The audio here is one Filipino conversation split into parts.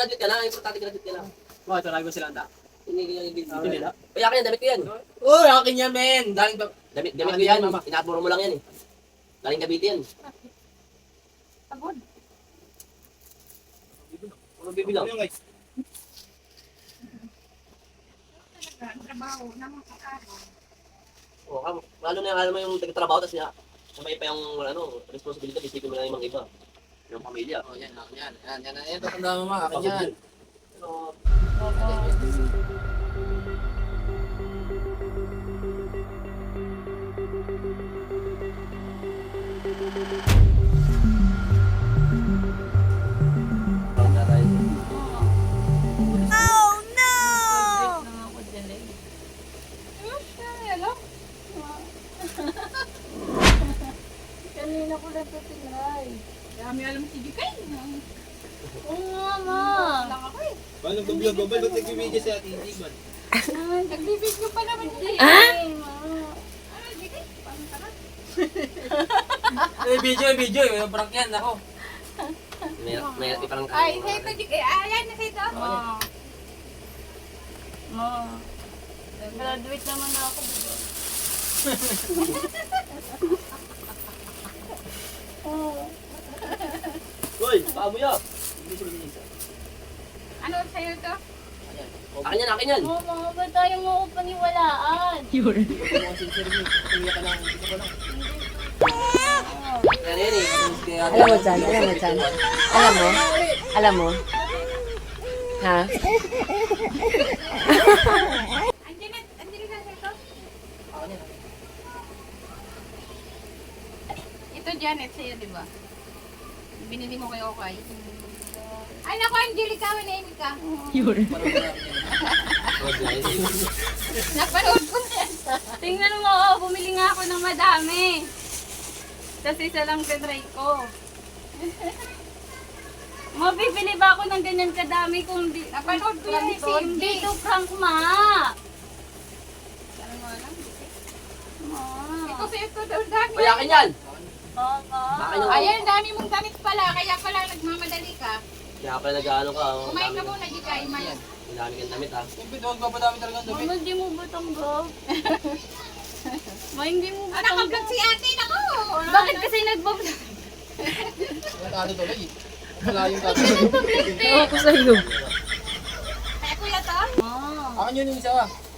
graduate ka na. Importante graduate ka na. Bakit talaga sila anda? Hindi nila. Kaya akin yan, damit ko yan. Oh, akin yan, men. Daling ba? Damit ko yan. Inaatmuro mo lang yan eh. Galing Cavite yan. Pagod. Ano bibilang? Ang trabaho na mga araw. O, lalo na alam mo yung nagtatrabaho, tapos niya, sabay pa yung responsibility, isipin mo na yung mga iba. Yung pamilya. Oh, yan, akin yan. Yan, tatanda mo mga, akin Pagod yan. yun. Pero, Kanina ko lang ito tinry. Dami alam si Jikay. Oo nga, ma. Lang ako eh. Paano nag-vlog ko? Ba't nag-video si Ate Hindi ba? Nagbibidyo pa naman siya. Ay, ma. Ano, Jikay? Paano ka na? Video. Yung prank yan, ako. may parang Ay, sa ito, Jikay. Ayan, na sa ito. Ma. Ma. Graduate naman na ako, diba? Hoy, paa mo yan. Ano sa'yo ito? Akin yan. Mama, ba't tayo mo ako paniwalaan? Yan yan eh. Alam mo, Chan? Alam mo? Ha? Andiyan na sa ito? Ito, Janet, sa'yo, di ba? Binili mo kay Okay. Ay, naku, Angelica, manahimik ka. Napanood ko na yan. Tingnan mo, oh, bumili nga ako ng madami. Tapos isa lang tinry ko. Mabibili ba ako ng ganyan kadami kung di... Napanood ko yan, Ganito, si hindi to prank, ma. Ano mo alam? Ma. Ito sa'yo ito, daw dami. Hoy, akin yan. Mama. Akin yung... Ayan, dami mong damit pala, kaya pala nagmamadali ka. Kaya pala nag-ano ka. Oh. Kumain ka muna, Jikay, Mayan. Ang dami kang damit ha. Siyempre, huwag pa dami talaga ang damit. Mama, hindi mo ba tanggap? Ma, hindi mo ba Ah, nakablog tanggap? si ate, naku! Bakit kasi nagbablog? Ano tuloy eh. Wala yung tato. Ewan ko sa'yo. Kaya kuya to? Ma. Akin yun yung isa.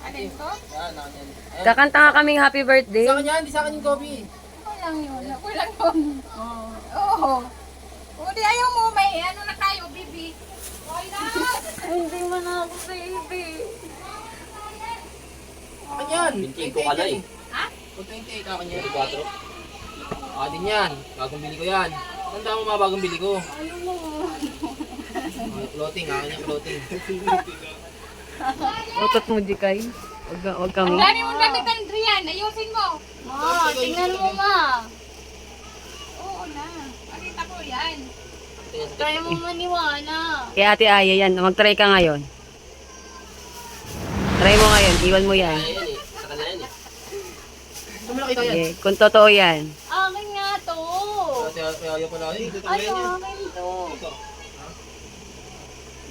Ano ito? Yan, akin yan. Ayan. Kakanta nga kaming happy birthday. Sa akin yan, di sa akin yung coffee. Ako lang yun. Ako lang yun. Oo. O di ayaw mo, may ano na tayo, bibi. Okay na! Ay, hindi man ako baby. Akin yan. 25 ka na eh. Ha? 28, akin yan. 24. Akin yan. Bagong bili ko yan. Tanda mo mga bagong bili ko. Ayaw mo. Clothing, akin yung clothing. Utot mo, Jikay. Huwag kami. Ang dami mong damit, Andrian. Ayusin mo. Ma, tingnan mo, ma. Oo na. Makita ko yan. Try mo maniwala. Kay Ate Aya yan. Mag-try ka ngayon. Try mo ngayon. Iwan mo yan. Kaya yan eh. Sa kanya yan eh. Saan mo nakita yan? Okay. Kung totoo yan. Akin nga to. Kaya ayaw pala yun. Ay, akin to.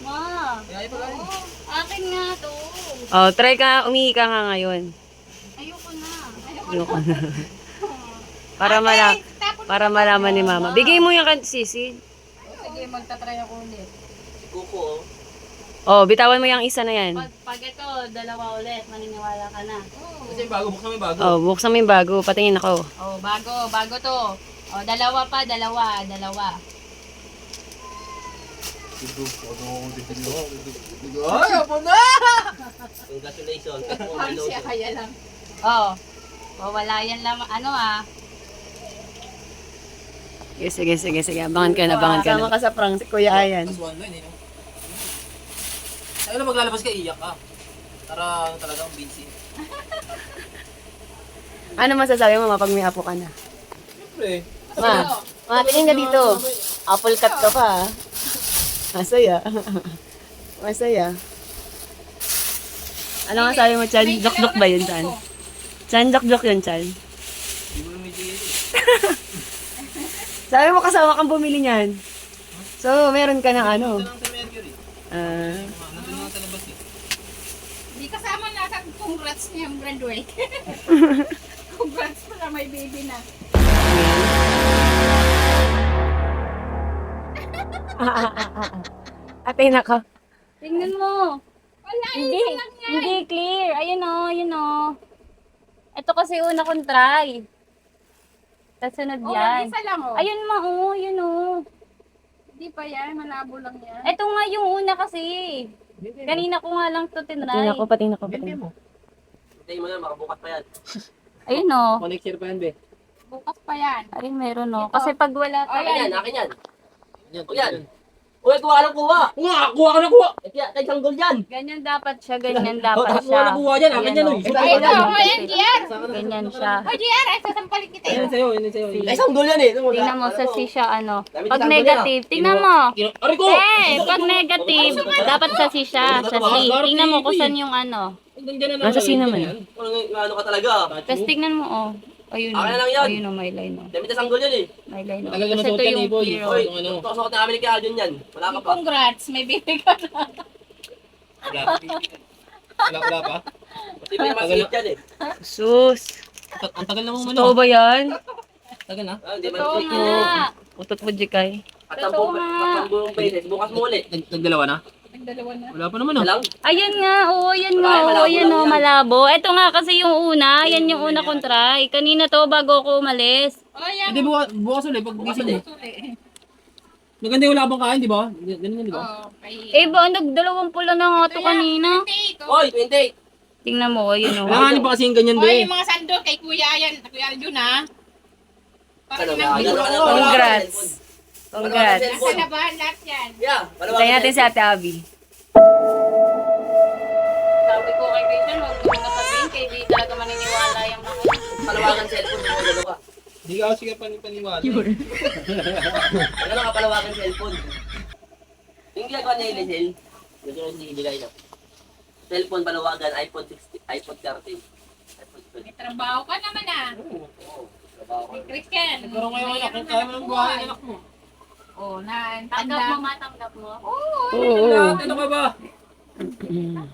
Ma. Kaya ayaw pala yun. Akin nga to. Oh, try ka. Umihi ka nga ngayon. Ayoko na. Ayoko na. Para malaman ni Mama. Bigay mo yung sisi. Sige, magtatry ako ulit. Si Kuko oh. Oh, bitawan mo yung isa na yan. Pag ito, dalawa ulit, maniniwala ka na. Kasi yung bago, buksan mo yung bago. Oh, buksan mo yung bago. Patingin ako. Oh, bago to. Oh, dalawa pa, dalawa. Ay, apo na! Congratulations. Oh, Ano hello. siya kaya lang. Oh. Wala yan lang. Ano ah. Sige. Abangan ka na. Sama ka sa prank, si Kuya Ayan. Tapos one line, eh, no? Ayun na, maglalabas ka, iyak ka. Para ano talagang busy. Ano masasabi mo, pag may apo ka na? Siyempre. Ma, tingin ka dito. Apple cut ka pa. Masaya. Ano nga sabi mo, Chan? Jok-jok ba yun, Chan? Chan, jok-jok yun, Chan. Hindi mo naman yung Sabi mo kasama kang bumili niyan. So, meron ka ng ano. Ito lang sa Mercury. Nandun nga sa labas eh. Di kasama na sa congrats niya yung graduate. Congrats pala may baby na. Ate, nako. Tingnan mo. Wala, Hindi, isa lang yan. hindi clear. Ayun o, yun o. Ito kasi una kong try. Tapos sunod Oh, yan. isa lang oh. Ayun ma, oh, yun o. Hindi pa yan, malabo lang yan. Ito nga yung una kasi. Kanina ko nga lang to tinry. Pating ako, pating ako. Hintayin mo na, makabukas pa yan. Ayun o. Connect year pa yan, be. Bukas pa yan. Ayun, meron o. Kasi pag wala Akin tayo. yan, akin yan. Yan, O yan. Uy, kuha ka ng kuha. Kuha ka na kuha! Kaya sanggol yan. Ganyan dapat siya, ganyan dapat Kuha siya. na kuha dyan, akin Ayan, yan, o. uy. Ito, oh, yan, GR. Ganyan siya. Oh, GR, ay sasampalin kita Yan yun. sa'yo, yan sa'yo. Ay, sanggol yan eh. Tingnan mo sa sisya ano. Dami Pag ng negative, tingnan mo. Aray ko! Pag negative, dapat sa sisya, sa C. Tingnan mo kung saan yung ano. Nandiyan na Nasa nakalagay, C naman. yan. Ano ka talaga. Tapos tingnan mo, oh. Ayun, Akin na lang yan. ayun, may line, oh. Dami na sanggol yan eh. May line, oh. Talaga Kasi nasuot ito yan, yung Iboy. zero. Uy, ano? tukasok na kami ni Aljon yan. Wala ka pa. Congrats, may baby ka na. Wala. Wala pa? Pati pa yung masigit yan eh. Sus. Ang tagal na mong Totoo ba yan? Tagal na? Ah, Hindi man Totoo ito. nga. Utot mo, Jikay. At ang Totoo buong beses. Bukas mo ulit. Nagdalawa na? Nagdalawa na. Wala pa naman Isa ah. lang. Ayan nga, oo, ayan nga, Wala, oo, malabo ayan, lang oh, yan. malabo. Ito nga kasi yung una, yan yung una kong try. Kanina to, bago ako umalis. Oh, yan. Hindi, bukas ulit. Pag gising mo. Suli. Maganda yung labang kain, di ba? Ganun yan, di ba? Oh, kay... Eh ba, nagdalawang pula na nga to kanina. 28, oh. Oy, 28. Tingnan mo, ayun, oh. Kailanganin pa kasi yung ganyan, Oh, be. yung mga sando kay Kuya Ayan, Kuya Aljun ha. Ano Parang ba? nang Congrats. Congrats. nasa labahan lahat yan. Yeah, Tayo natin si Ate Abby. Sabi ko kay Vision, huwag mo na sabihin, kay Vision talaga maniniwala yung mga yun. Palawagan cellphone mo dalawa. Hindi ka kasi paniwala. Ano lang kapalawagan cellphone? Yung ginagawa niya yung Lizelle, gusto nyo hindi ibigay na. Cellphone palawagan, iPhone 16, iPhone 13. iPhone 12. May trabaho ka naman ah. Oo, trabaho ko. May Christian. Pero ngayon anak, kung kaya mo ng buhay, anak mo. Oh, na Tanggap mo, tanda. matanggap mo. Oo. Lahat, ano ka ba?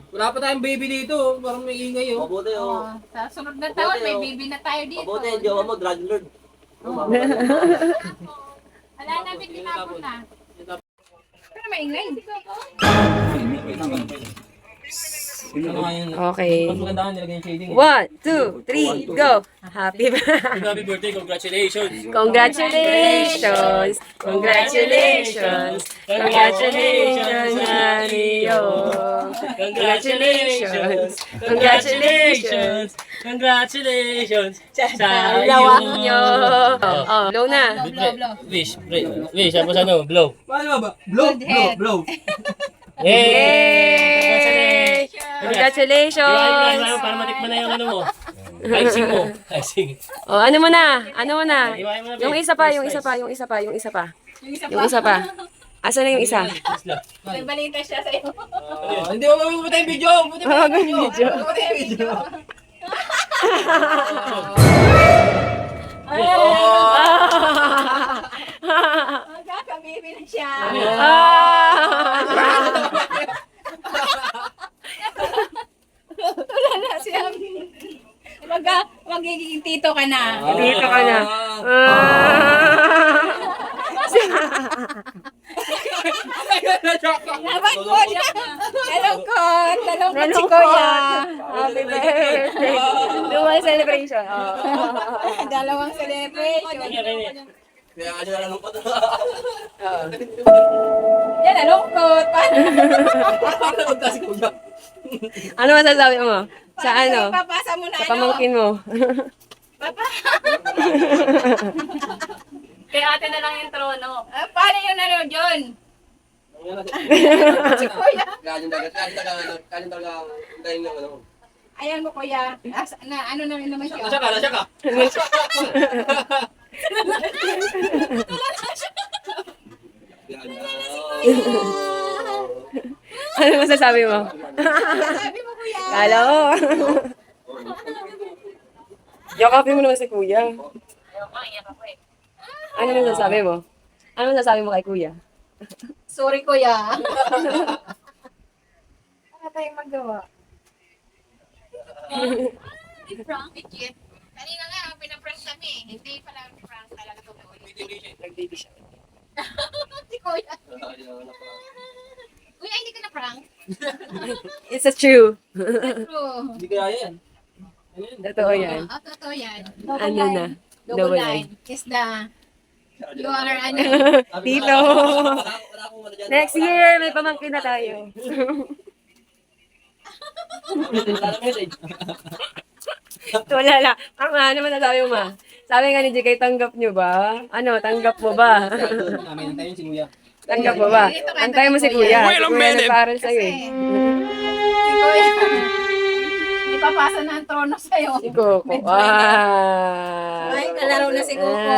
Wala pa tayong baby dito. Parang may ingay, oh. Mabuti Oh, oh. sa sunod na Mabuti, taon may oh. baby na tayo dito. Mabuti yung jowa mo, drug lord. Wala namin tinapon na. Pero maingay. Ano nga yun? Okay. Mas maganda nilagay yung shading. 1, 2, 3, go! Happy Happy birthday, congratulations! Congratulations! Congratulations! Congratulations, Mario! Congratulations! Congratulations! Congratulations! Lawak nyo! Oh, blow na! Wish, wish, tapos ano, blow. Paano ba? Blow, Good blow. Yay! Congratulations! Para matikman na yung ano mo. Icing mo. Icing. Oh, ano mo na? Ano mo na? Iwain mo na, Yung isa pa, yung isa pa, yung isa pa, yung isa pa. Yung isa pa. Asan na yung isa? May balita siya sa'yo. Hindi mo mabuti yung video. Buti Oh, ganyan video. Buti yung video. Magkakabibi na siya. Ah! Wala na siya. Magiging tito ka na. Dito ka na. Naman ko siya. Nalungkot. Nalungkot si Kuya. Happy birthday! Dual celebration. Oh. Dalawang celebration. Kaya nga siya nalungkot. Yan, nalungkot. Paano? Ano masasabi mo? Sa ano? Ipapasa mo na Sa pamangkin mo. Kaya ate na lang yung trono. Paano yung ano, John? Kanin talaga hintayin ng ano. Ayan mo, Kuya. Ano na rin naman siya. Nasya ka. Ano masasabi mo? Sabi mo, Kuya. Kala ko. Yakapin mo naman si Kuya. Ano masasabi mo? Ano masasabi mo kay Kuya? Sorry, Kuya. tayong magawa. Prank, Ikit. Kanina nga, pinaprank kami. Hindi pala prank talaga totoo. Nag-baby siya. Si Kuya. Kuya, hindi ka na prank? It's a true. True. Hindi kaya yan. Totoo yan. Totoo yan. Ano na? Double line. Is the... You are ano? Tito. Next year, may pamangkin na tayo. Wala lang. Ano man nasabi mo, ma? Sabi nga ni JK, tanggap nyo ba? Ano, tanggap mo ba? Namin antayin si Kuya. Tanggap mo ba? Antay mo si Kuya. Si Kuya nagpaaral sa'yo eh. Si Kuya. Ipapasa na ang trono sa'yo. Si Coco. Ah. Ay, kalaro na si Coco.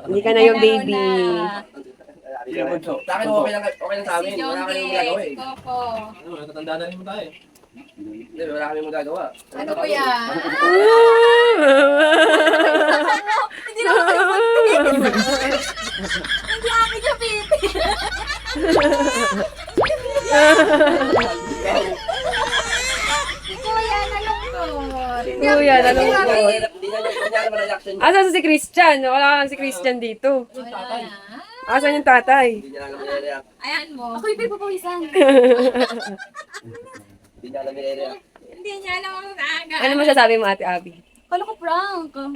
Hindi ka na yung baby. Sa akin, okay lang sa Si amin. John Wala kami Gay, magagawa si eh. Coco. Ano, natatanda na rin mo tayo. Hindi, wala kami magagawa. Ano Kuya? Hindi na ako Hindi akin yung baby. Si Kuya nalungkot. Kuya, nalungkot. Hindi na naman reaction. Asan si Christian? Wala kang si Christian dito. Wala na. Asan yung tatay? Hindi niya alam nire-react. Ayan mo. Ako yung papawisan. Hindi niya alam nire-react. Hindi niya alam ang aga. Ano masasabi mo, Ate Abby? Kala ko prank. Hindi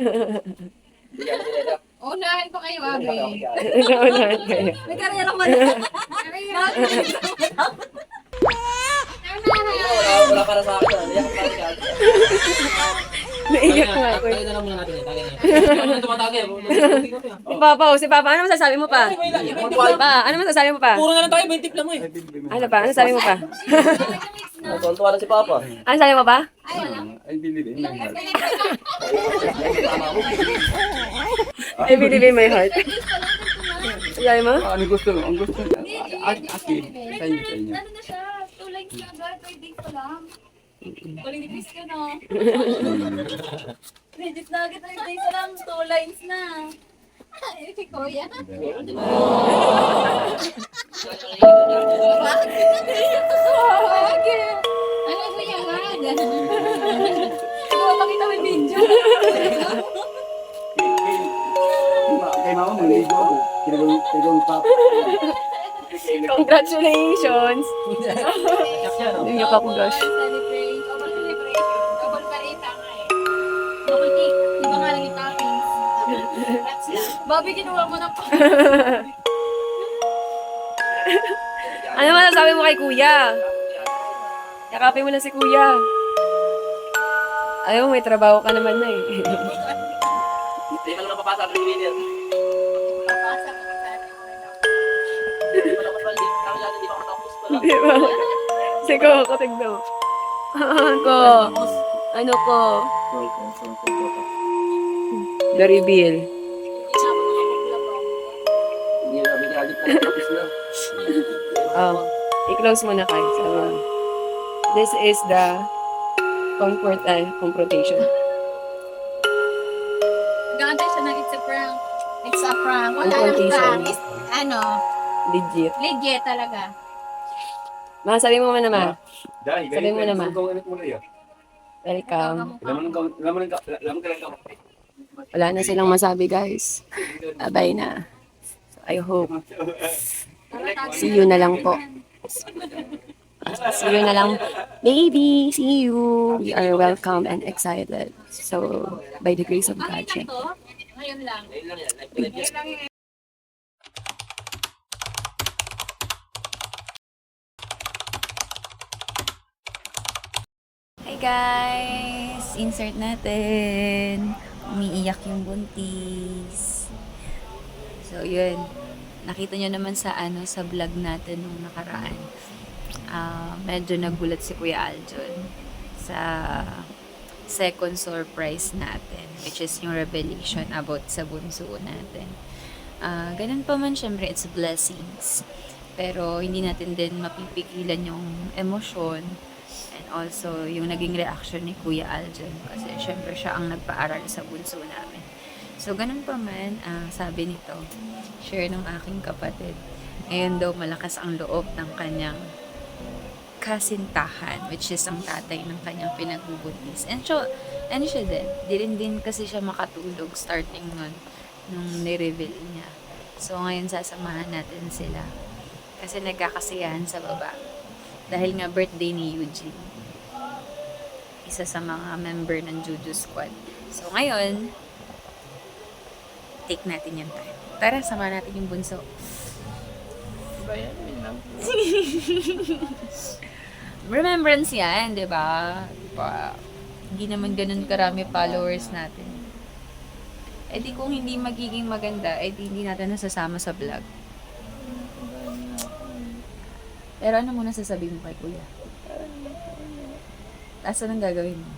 niya alam nire-react. Unahan ko kayo, Abe. Naunahan kayo. May karera ko man. Wala para sa akin. Iyak para sa akin. Naiyak nga ako. Tagay na lang muna natin. Tagay na. Ano tumatagay? Si Papa, si Papa, ano masasabi mo pa? Pa, ano masasabi mo pa? Puro na lang tayo, 20 tip lang mo eh. Ano pa? Ano sabi mo pa? Tuwan-tuwa na si Papa. Ano sabi mo pa? I believe in my heart. Sabi mo? Ano gusto mo? Ang gusto niya. Aki. Sa inyo. Ano na siya? 2 lines na agad. 5 days pa lang. Galing ni Chris ka na. Legit na agad 5 days pa lang. 2 lines na. Si Kuya. Ano ba yan? Oo, makita mo yung video. Kay mama, maligo ako. Kinagawang papa. Congratulations! Iyak siya, no? Iyak ako, gosh. Celebrate. Double celebration. Double palita nga eh. Double cake. Di ba nga lang yung toppings? That's lang. Bobby, kinuha mo na pa. Ano masasabi mo kay Kuya? Yakapin mo na si Kuya. Ayaw, may trabaho ka naman na eh. Hindi pa naman papasa ang winner. Papasa ko sa atin. Hindi pa naman pala. Kami natin hindi pa matapos pa lang. Di ba? Si Coco, tignan mo. Ko. Ano ko? The reveal. Hindi na kami kagad pa matapos na. Oh, i-close mo na kayo. Sabi mo. This is the confrontation. Ganda siya na it's a prank. It's a prank. Wala nang Confrontation. prank. Is, ano, Legit. legit talaga. Ma, sabi mo man naman. Dahil, Sabi mo naman. Welcome. Welcome. Laman ka lang. Wala na silang masabi, guys. Abay na. So, I hope. See you na lang po. See you na lang. Baby, see you. We are welcome and excited. So, by the grace of God, Ngayon lang to. Ngayon lang. Ayun lang yan. Live to live yan. Ngayon lang yun. Hi guys! Insert natin. Umiiyak yung buntis. So yun. Nakita nyo naman sa sa vlog natin nung nakaraan. Medyo nagulat si Kuya Aljon sa second surprise natin, which is yung revelation about sa bunso natin. Ganun pa man, syempre, it's blessings. Pero hindi natin din mapipigilan yung emosyon and also yung naging reaction ni Kuya Aljon kasi syempre siya ang nagpaaral sa bunso namin. So, ganun pa man, sabi nito, share ng aking kapatid, ngayon daw malakas ang loob ng kanyang kasintahan, which is ang tatay ng kanyang pinagbubuntis. And siya din. Di rin din kasi siya makatulog starting nun, nung ni-reveal niya. So, ngayon sasamahan natin sila. Kasi nagkakasiyahan sa baba. Dahil nga birthday ni Eugene. Isa sa mga member ng Juju Squad. So, ngayon, take natin yung time. Tara, samahan natin yung bunso. Remembrance yan, di ba? Hindi naman ganun karami followers natin. Eh di kung hindi magiging maganda, eh di hindi natin nasasama sa vlog. Pero ano muna sasabihin mo kay kuya? Asa nang gagawin mo?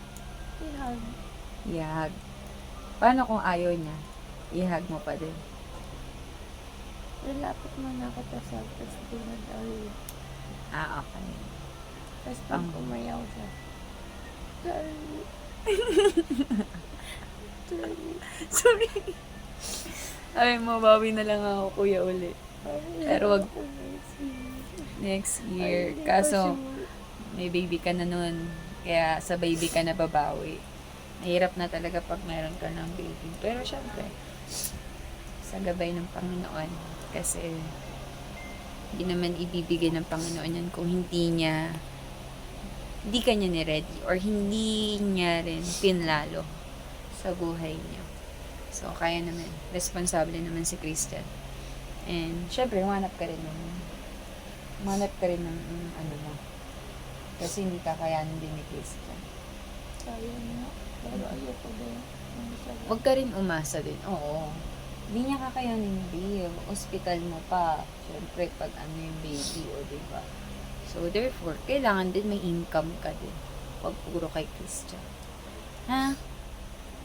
Ihag. Paano kung ayaw niya? Ihag mo pa din. Lalapit mo na ako sa tapos pinag-awi. Okay. Tapos pag umayaw siya. Sorry. Ay, mabawi na lang ako kuya uli. Pero wag next year. Kaso, may baby ka na nun. Kaya sa baby ka na babawi. Mahirap na talaga pag meron ka ng baby. Pero syempre, sa gabay ng Panginoon. Kasi, hindi naman ibibigay ng Panginoon yan kung hindi ka niya ni-ready or hindi niya rin pinlalo sa buhay niya. So, kaya naman. Responsable naman si Christian. And, syempre, humanap ka rin ng ano mo. Kasi hindi kakayanin din ni Christian. Sayang nga. Pero ayoko din. Huwag ka rin umasa din. Oo. Hindi niya kakayanin yung baby. Hospital mo pa. Siyempre, pag ano yung baby, o diba? So, therefore, kailangan din may income ka din. Huwag puro kay Christian. Ha?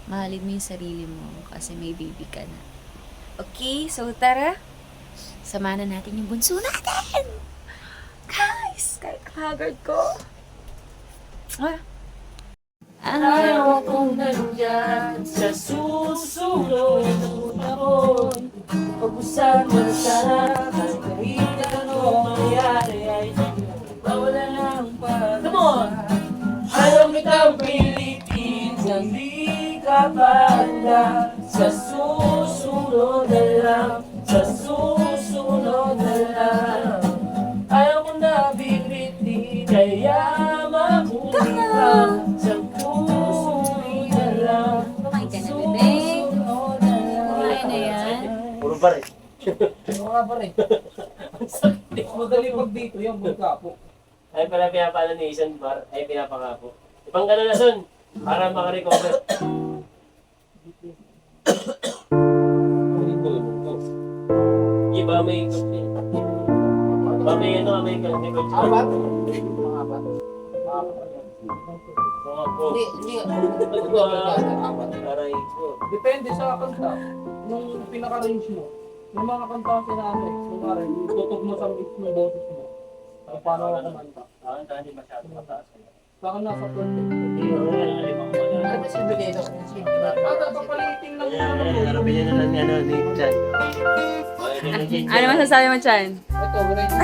Mahalin mo yung sarili mo kasi may baby ka na. Okay, so tara. Samahan na natin yung bunso natin! Guys! Kahit haggard ko. Ayaw kong nandyan sa susunod ng taon. Pag-usap mo sana kahit ano mangyari ay wala ng pag- Come on! Ayaw kitang pilitin sa di ka banda. Sa susunod na lang, sa susunod na lang. Ayaw kong nabibiti kaya mabuti ka. Sa susunod na lang, Kumain ka na, bebe. Kumain na yan. puro pa rin. Puro nga pa rin. Ang sakit. Madali pag dito yung bulkapo. Ay pala pinapala ni Isan Bar, ay pinapakapo. Ibang ka na son, para makarecover. Iba may ikot niya. Iba may ano, may ikot niya. Apat? Apat. Hindi. Aray ko. Depende sa kanta. Nung pinaka-range mo. Yung mga kanta kasi namin, kunwari, tutok mo sa mix ng boses mo. Kung paano ako kumanta. Hindi masyado mataas. Baka nasa 20. Ano ba si Benito? Papaliting lang yung ano ko. Harapin niya na lang yan, ni Chan. Ano masasabi mo, Chan? Ito, range mo.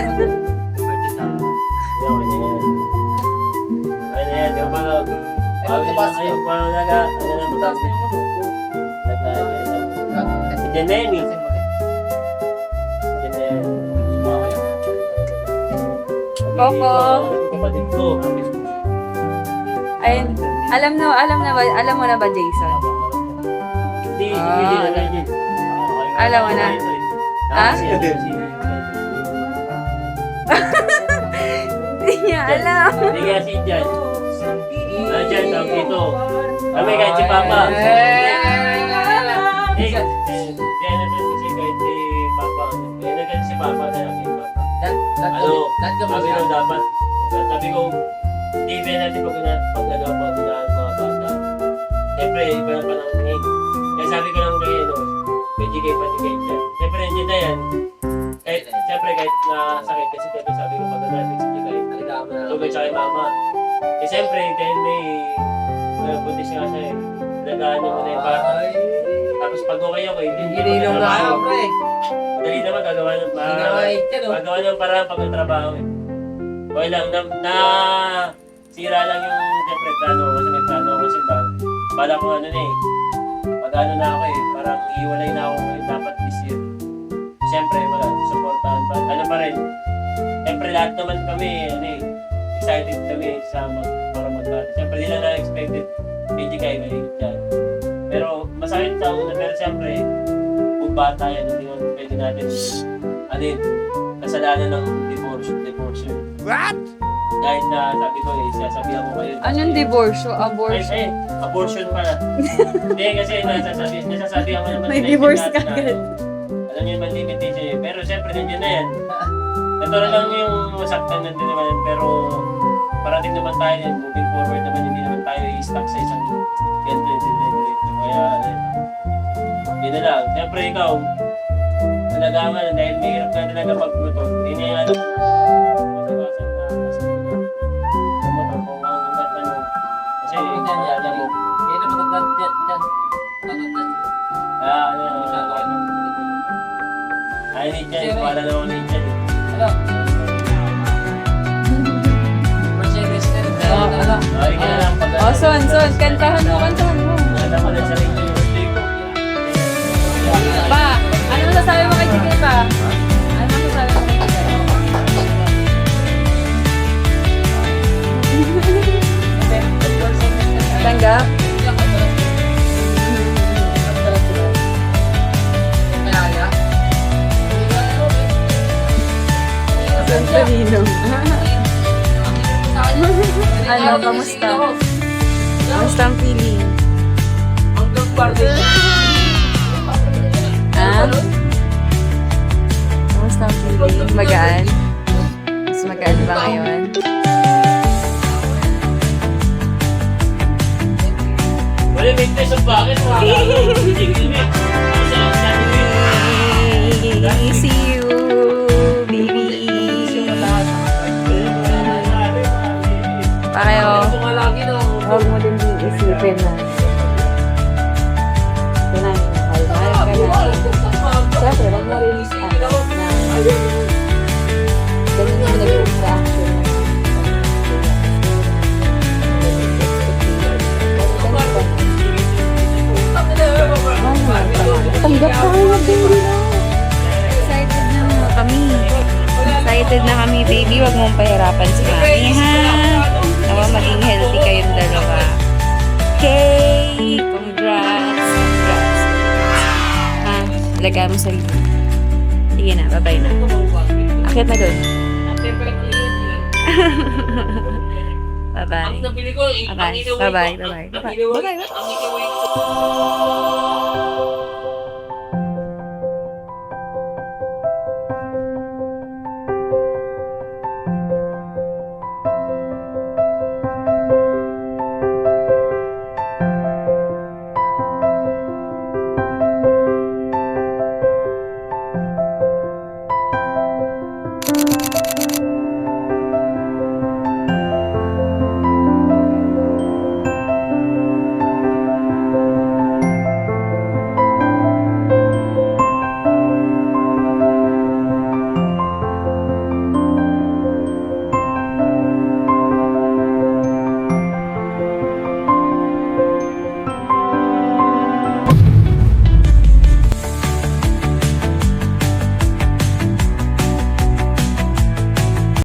Taas na yung ano. Si Janemi. Coco. Kapatid ko. Ay, alam mo na ba, Jason? Hindi na ganyan. Alam mo na. Ha? Hindi niya alam. Hindi nga si Jan. Jan, tawag dito. Kami kahit si Papa. Jan natin si kahit si Papa. Kahit si Papa na lang kay Papa. Ano, sabi lang dapat. Sabi ko, hindi ba natin pag-nagawa na mga bata. Siyempre, iba na panahon ngayon. Kaya sabi ko lang kayo, may GK pati kayo dyan. Siyempre, nandiyan na yan. Siyempre, kahit nasakit kasi sabi ko pag-nagawa si GK. Tugay siya kay Mama. Eh, siyempre, dahil may buntis nga siya eh. Nagaano mo na yung bata. Tapos pag okay ako, hindi Ginilong na ako, pre. Madali naman gagawa ng paraan pag nagtrabaho eh. Okay lang, sira lang yung siyempre plano ko kasi may plano ko kasi bala ko ano na eh. Pag-ano na ako eh, parang iwalay na ako ngayon dapat this year. Siyempre, wala, supportahan pa. Ano pa rin, siyempre lahat naman kami, ano eh, excited kami para mag-party. Siyempre, di lang na-expected, medyo kayo maligit dyan. Pero masakit sa una, pero siyempre, kung bata yan, hindi naman pwede natin, ano yun, kasalanan ng divorce. What? Kahit na sabi ko eh, sasabihan ko kayo. Anong divorce? Abortion? Abortion pala. Hindi kasi nasasabihan ko naman. May na divorce natin ka na, agad. Alam niyo naman limitation eh. Pero siyempre nandiyan na yan. Natural lang yung masaktan natin naman. Pero parating naman tayo yan. Moving forward naman, hindi naman tayo i-stuck sa isang ganito. Kaya yun na lang. Siyempre ikaw, talaga man, dahil may hirap ka talaga pagluto. Hindi na yan. Masawasan na kasi motor kung ang hanggat ano. Kasi alam mo. Hindi na matagdag dyan. Matagdag. Ay, need dyan. Wala na ako need dyan. Ano? Mercedes na rin. Ano? Ay, ka na lang. Oh, son, kantahan mo. Kanta mo lang sa rin yung birthday ko. Pa, ano masasabi mo kay Jigay pa? Ano masasabi mo kay Jigay? Tanggap? Santorino. Ano, kamusta? Kamusta ang feeling? Hanggang party. Ah? Kamusta ang feeling? Magaan? Mas magaan ba ngayon? Wala, may test of bakit? See you, baby. Pareho. Huwag mo din isipin na. Mahal ka na. Siyempre, huwag mo rin ganun yung naging reaction. Tanggap ka nga, baby. Excited na kami. Excited na kami, baby. Huwag mong pahirapan si mami, ha? Nawa maging healthy kayong dalawa. Okay! Congrats! Ha? Alagaan mo sarili. Sige na, bye-bye na. Akit na doon. Bye-bye. Ang nabili ko, Bye-bye. Bye-bye. Bye-bye. Bye-bye. ang iniway ko.